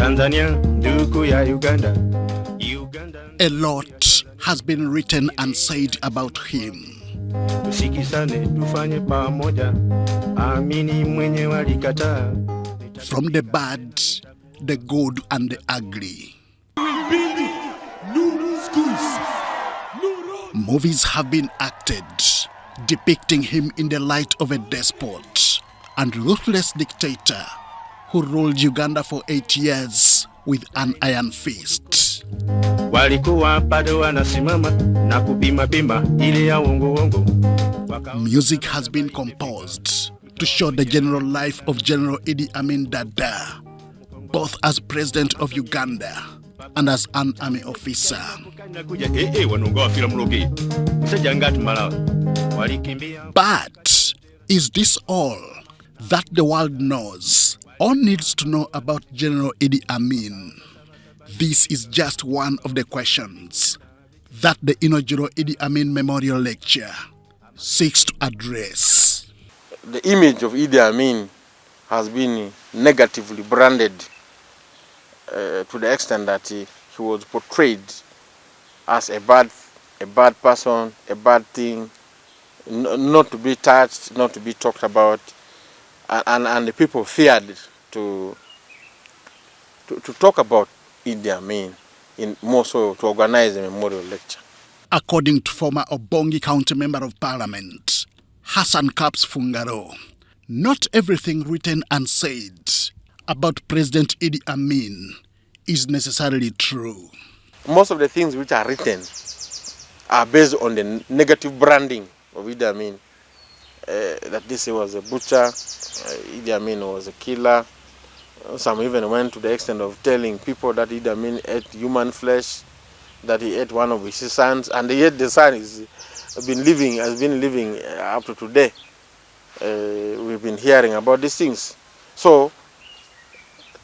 A lot has been written and said about him. From the bad, the good, and the ugly. Movies have been acted, depicting him in the light of a despot and ruthless dictator who ruled Uganda for 8 years with an iron fist. Music has been composed to show the general life of General Idi Amin Dada, both as president of Uganda and as an army officer. But is this all that the world knows or needs to know about General Idi Amin? This is just one of the questions that the inaugural Idi Amin Memorial Lecture seeks to address. The image of Idi Amin has been negatively branded to the extent that he was portrayed as a bad person, a bad thing, not to be touched, not to be talked about, and the people feared to talk about Idi Amin, more so to organize a memorial lecture. According to former Obongi County Member of Parliament, Hassan Kaps Fungaro, not everything written and said about President Idi Amin is necessarily true. Most of the things which are written are based on the negative branding of Idi Amin. That this was a butcher, Idi Amin was a killer. Some even went to the extent of telling people that Idi Amin ate human flesh, that he ate one of his sons, and yet the son has been living up to today. We've been hearing about these things. So,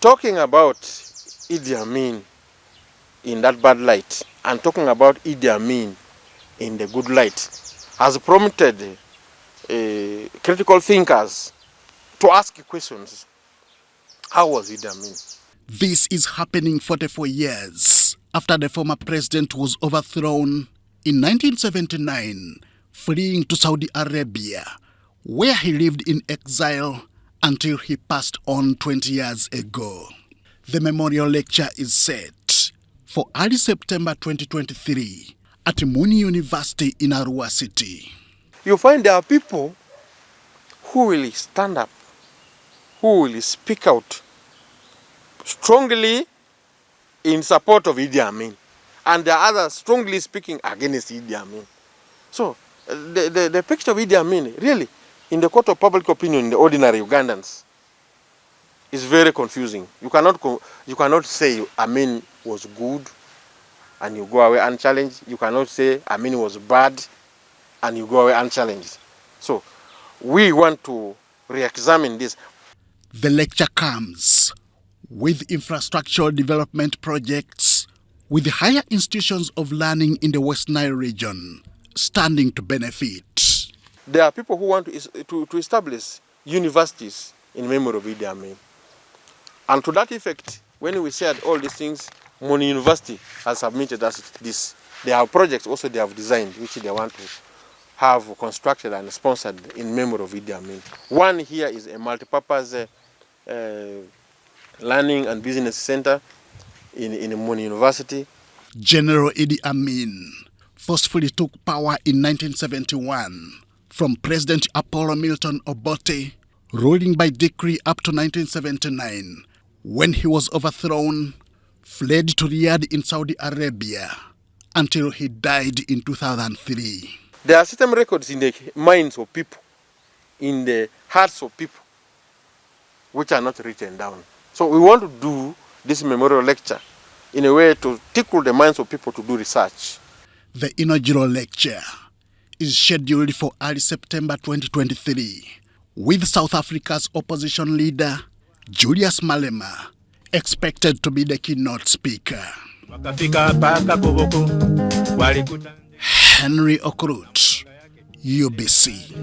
talking about Idi Amin in that bad light and talking about Idi Amin in the good light has prompted critical thinkers to ask questions. How was Idi Amin? This is happening 44 years after the former president was overthrown in 1979, fleeing to Saudi Arabia, where he lived in exile until he passed on 20 years ago. The memorial lecture is set for early September 2023 at Muni University in Arua City. You find there are people who will stand up, who will speak out strongly in support of Idi Amin, and there are others strongly speaking against Idi Amin. So the picture of Idi Amin, really, in the court of public opinion, in the ordinary Ugandans, is very confusing. You cannot say Amin was good and you go away unchallenged. You cannot say Amin was bad and you go away unchallenged. So we want to re-examine this. The lecture comes with infrastructural development projects with higher institutions of learning in the West Nile region standing to benefit. There are people who want to establish universities in memory of Idi Amin. And to that effect, when we said all these things, Muni University has submitted us this. They have projects also they have designed, which they want to have constructed and sponsored in memory of Idi Amin. One here is a multipurpose learning and business center in Muni University. General Idi Amin forcefully took power in 1971 from President Apollo Milton Obote, ruling by decree up to 1979, when he was overthrown, fled to Riyadh in Saudi Arabia until he died in 2003. There are certain records in the minds of people, in the hearts of people, which are not written down. So we want to do this memorial lecture in a way to tickle the minds of people to do research. The inaugural lecture is scheduled for early September 2023, with South Africa's opposition leader, Julius Malema, expected to be the keynote speaker. Henry Okrut, UBC.